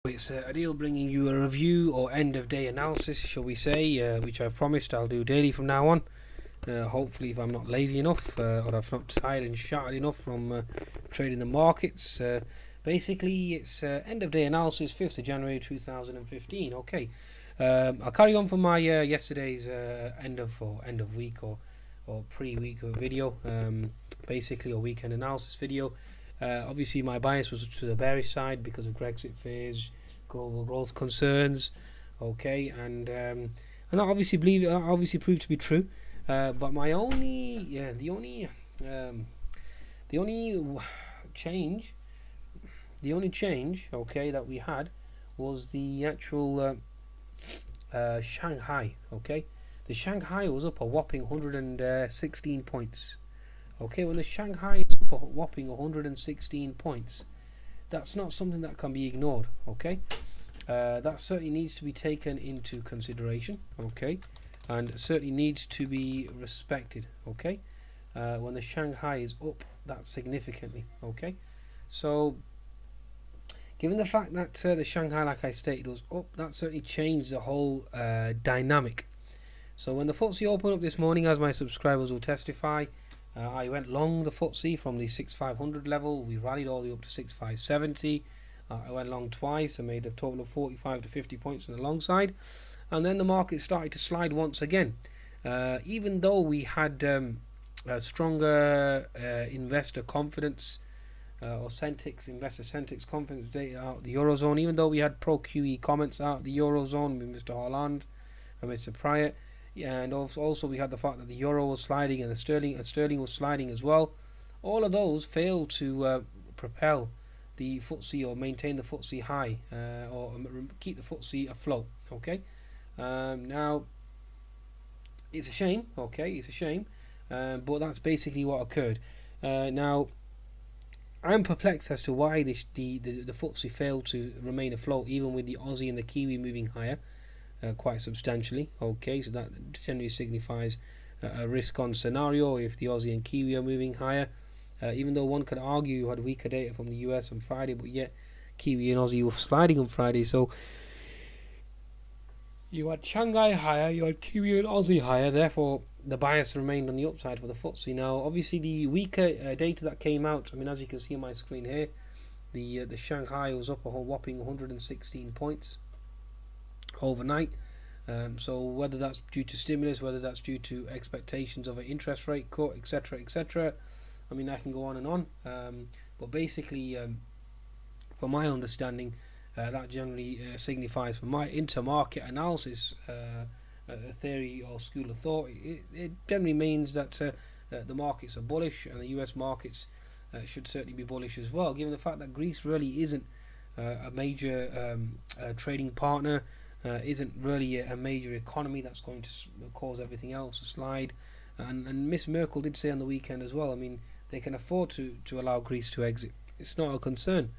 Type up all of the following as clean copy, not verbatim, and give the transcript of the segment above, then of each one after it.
It's Adil bringing you a review or end of day analysis, shall we say, which I've promised I'll do daily from now on. Hopefully, if I'm not lazy enough or I've not tired and shattered enough from trading the markets. Basically, it's end of day analysis, 5th of January 2015. Okay, I'll carry on from my yesterday's end of week or pre-week video, basically a weekend analysis video. Obviously, my bias was to the bearish side because of Brexit fears, global growth concerns. Okay, and that obviously proved to be true. But my the only change, okay, that we had was the actual Shanghai. Okay, the Shanghai was up a whopping 116 points. Okay, when the Shanghai is up a whopping 116 points, that's not something that can be ignored. Okay, that certainly needs to be taken into consideration. Okay, and certainly needs to be respected. Okay, when the Shanghai is up that significantly. Okay, so given the fact that the Shanghai, like I stated, was up, that certainly changed the whole dynamic. So when the FTSE opened up this morning, as my subscribers will testify, I went long the FTSE from the 6500 level. We rallied all the way up to 6570. I went long twice. I made a total of 45 to 50 points on the long side, and then the market started to slide once again. Even though we had stronger investor confidence or investor sentics confidence data out of the Eurozone, even though we had pro QE comments out of the Eurozone with Mr. Holland and Mr. Pryor. Yeah, and also we had the fact that the euro was sliding and the sterling was sliding as well. All of those failed to propel the FTSE or maintain the FTSE high or keep the FTSE afloat. Okay, now it's a shame. Okay, it's a shame, but that's basically what occurred. Now I'm perplexed as to why the FTSE failed to remain afloat, even with the Aussie and the Kiwi moving higher. Quite substantially. Okay, so that generally signifies a risk-on scenario if the Aussie and Kiwi are moving higher. Even though one could argue you had weaker data from the US on Friday, but yet Kiwi and Aussie were sliding on Friday. So you had Shanghai higher, you had Kiwi and Aussie higher. Therefore, the bias remained on the upside for the FTSE. Now, obviously, the weaker data that came out. I mean, as you can see on my screen here, the Shanghai was up a whole whopping 116 points overnight. So whether that's due to stimulus, whether that's due to expectations of an interest rate cut, etc., I mean, I can go on and on. But basically, from my understanding, that generally signifies, for my intermarket analysis theory or school of thought, it generally means that the markets are bullish and the US markets should certainly be bullish as well, given the fact that Greece really isn't a major trading partner. Isn't really a major economy that's going to cause everything else to slide. And Miss Merkel did say on the weekend as well, I mean, they can afford to allow Greece to exit. It's not a concern.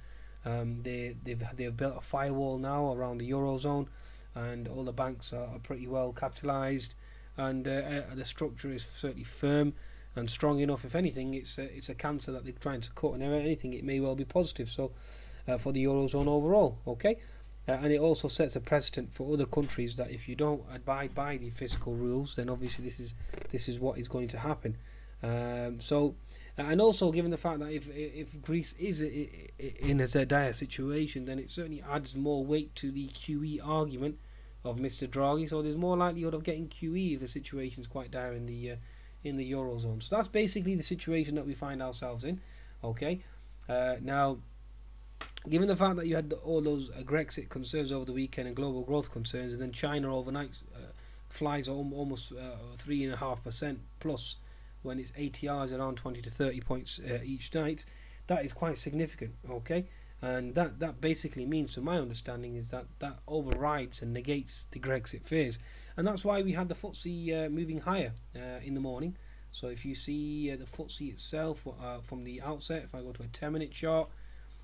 They've built a firewall now around the Eurozone, and all the banks are pretty well capitalised, and the structure is certainly firm and strong enough. If anything, it's a cancer that they're trying to cut, and if anything, it may well be positive. So for the Eurozone overall, okay? And it also sets a precedent for other countries that if you don't abide by the fiscal rules, then obviously this is what is going to happen. And also given the fact that if Greece is in a dire situation, then it certainly adds more weight to the QE argument of Mr. Draghi. So there's more likelihood of getting QE if the situation is quite dire in the Eurozone. So that's basically the situation that we find ourselves in. Okay, now, given the fact that you had all those Brexit concerns over the weekend and global growth concerns, and then China overnight flies almost 3.5% plus when its ATR is around 20 to 30 points each night, that is quite significant. Okay, and that basically means, to my understanding, is that overrides and negates the Brexit fears, and that's why we had the FTSE moving higher in the morning. So if you see the FTSE itself from the outset, if I go to a 10-minute chart,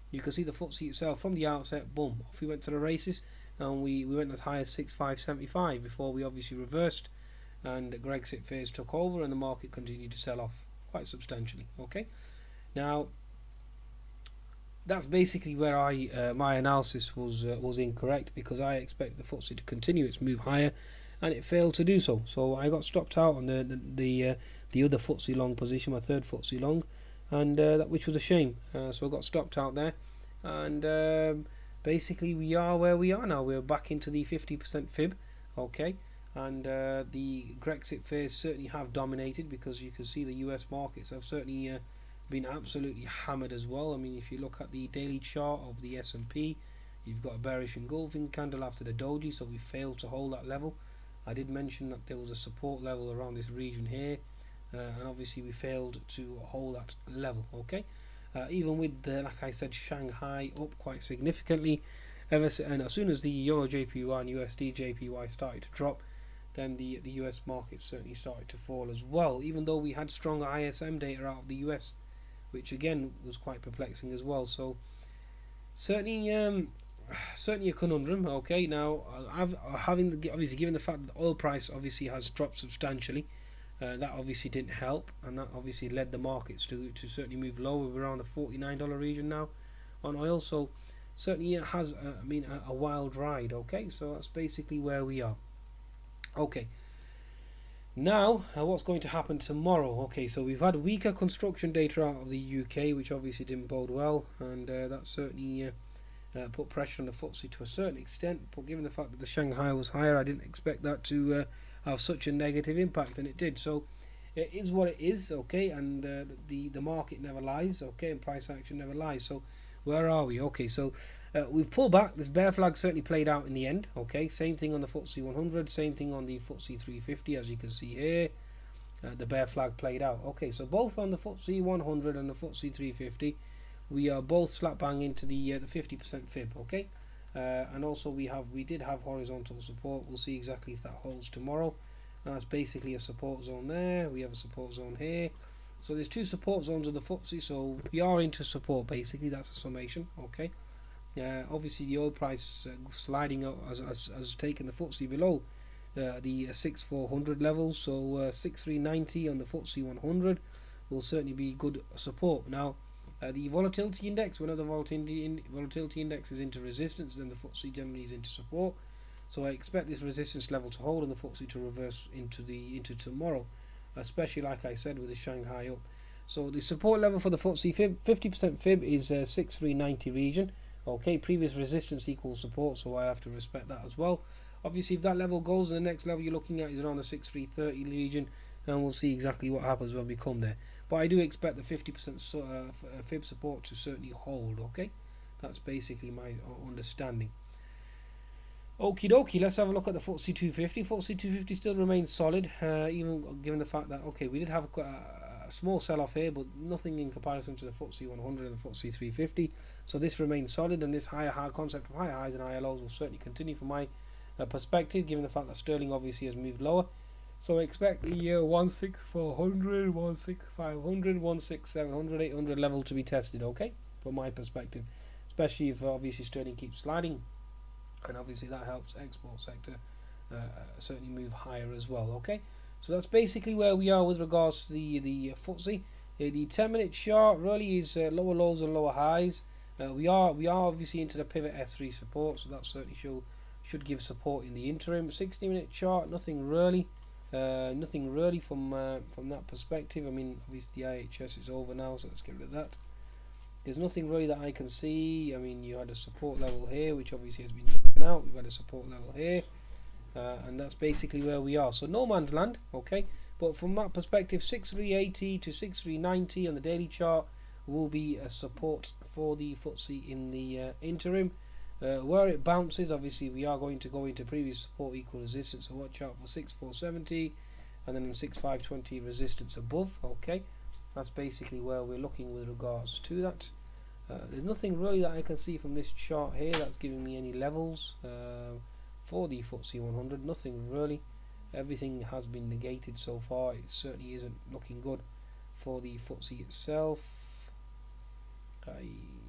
you can see the FTSE itself from the outset, boom, off we went to the races, and we went as high as 6575 before we obviously reversed, and Brexit fears took over and the market continued to sell off quite substantially. Okay, now that's basically where my analysis was incorrect, because I expected the FTSE to continue its move higher, and it failed to do so. So I got stopped out on the other FTSE long position, my third FTSE long, and which was a shame. So I got stopped out there, and basically we are where we are now. We're back into the 50% fib, okay, and the Brexit fears certainly have dominated, because you can see the US markets have certainly been absolutely hammered as well. I mean, if you look at the daily chart of the S&P, you've got a bearish engulfing candle after the doji, so we failed to hold that level. I did mention that there was a support level around this region here, and obviously we failed to hold that level, okay. Even with like I said, Shanghai up quite significantly, and as soon as the Euro JPY and USD JPY started to drop, then the US market certainly started to fall as well, even though we had stronger ISM data out of the US, which again was quite perplexing as well. So certainly a conundrum. Okay, now obviously given the fact that the oil price obviously has dropped substantially, that obviously didn't help, and that obviously led the markets to certainly move lower. We're around the $49 region now on oil, so certainly it has a wild ride. Okay, so that's basically where we are. Okay, now, what's going to happen tomorrow? Okay, so we've had weaker construction data out of the UK, which obviously didn't bode well, and that certainly put pressure on the FTSE to a certain extent. But given the fact that the Shanghai was higher, I didn't expect that to have such a negative impact, and it did. So it is what it is, okay, and the market never lies, okay, and price action never lies. So where are we? Okay, so we've pulled back. This bear flag certainly played out in the end. Okay, same thing on the FTSE 100, same thing on the FTSE 350, as you can see here. The bear flag played out. Okay, so both on the FTSE 100 and the FTSE 350, we are both slap bang into the 50% fib. Okay, and also we did have horizontal support. We'll see exactly if that holds tomorrow. That's basically a support zone there. We have a support zone here. So there's two support zones of the FTSE, so we are into support basically. That's a summation, okay. Obviously the oil price sliding up has taken the FTSE below the 6400 levels, so 6390 on the FTSE 100 will certainly be good support. Now the volatility index, whenever the volatility index is into resistance, then the FTSE generally is into support. So I expect this resistance level to hold and the FTSE to reverse into tomorrow, especially like I said with the Shanghai up. So the support level for the FTSE fib, 50% fib, is 6390 region. Okay, previous resistance equals support, so I have to respect that as well. Obviously, if that level goes, the next level you're looking at is around the 6330 region, and we'll see exactly what happens when we come there. But I do expect the 50% fib support to certainly hold. Okay, that's basically my understanding. Okie dokie, let's have a look at the FTSE 250. FTSE 250 still remains solid, even given the fact that, okay, we did have a small sell-off here, but nothing in comparison to the FTSE 100 and the FTSE 350. So this remains solid, and this higher concept of higher highs and higher lows will certainly continue from my perspective, given the fact that sterling obviously has moved lower. So I expect the 16400, 16500, 16700, 800 level to be tested, okay, from my perspective, especially if obviously sterling keeps sliding. And obviously that helps export sector certainly move higher as well. Okay, so that's basically where we are with regards to the FTSE. The 10-minute chart really is lower lows and lower highs. We are obviously into the pivot S3 support, so that certainly should give support in the interim. 60-minute chart, nothing really from that perspective. I mean, obviously the IHS is over now, so let's get rid of that. There's nothing really that I can see. I mean, you had a support level here, which obviously has been taken out. We've had a support level here, and that's basically where we are. So no man's land, okay. But from that perspective, 6380 to 6390 on the daily chart will be a support for the FTSE in the interim. Where it bounces, obviously we are going to go into previous support equal resistance. So watch out for 6470, and then 6520 resistance above. Okay, that's basically where we're looking with regards to that. There's nothing really that I can see from this chart here that's giving me any levels for the FTSE 100. Nothing really. Everything has been negated so far. It certainly isn't looking good for the FTSE itself.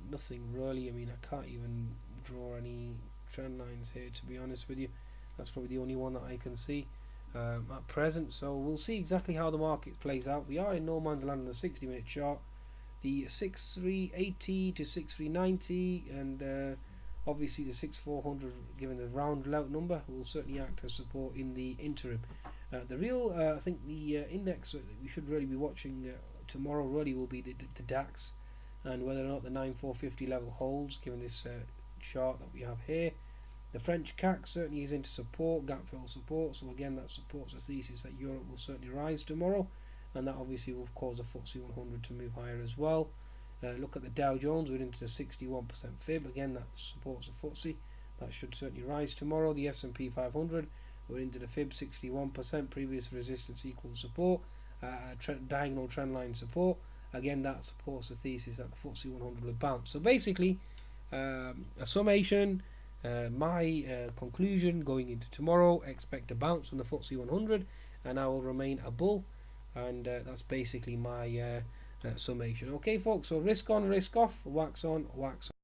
Nothing really. I mean, I can't even draw any trend lines here, to be honest with you. That's probably the only one that I can see at present. So we'll see exactly how the market plays out. We are in no man's land on the 60-minute chart. the 6380 to 6390, and obviously the 6400, given the round out number, will certainly act as support in the interim. The real, I think the index that we should really be watching tomorrow really will be the DAX, and whether or not the 9450 level holds, given this chart that we have here. The French CAC certainly is into support, gap fill support, so again that supports the thesis that Europe will certainly rise tomorrow, and that obviously will cause the FTSE 100 to move higher as well. Look at the Dow Jones, we're into the 61% fib, again that supports the FTSE, that should certainly rise tomorrow. The S&P 500, we're into the fib 61%, previous resistance equals support, diagonal trendline support, again that supports the thesis that the FTSE 100 will bounce. So basically, a summation, my conclusion going into tomorrow, expect a bounce on the FTSE 100, and I will remain a bull, and that's basically my summation. Okay folks, so risk on, risk off, wax on, wax off.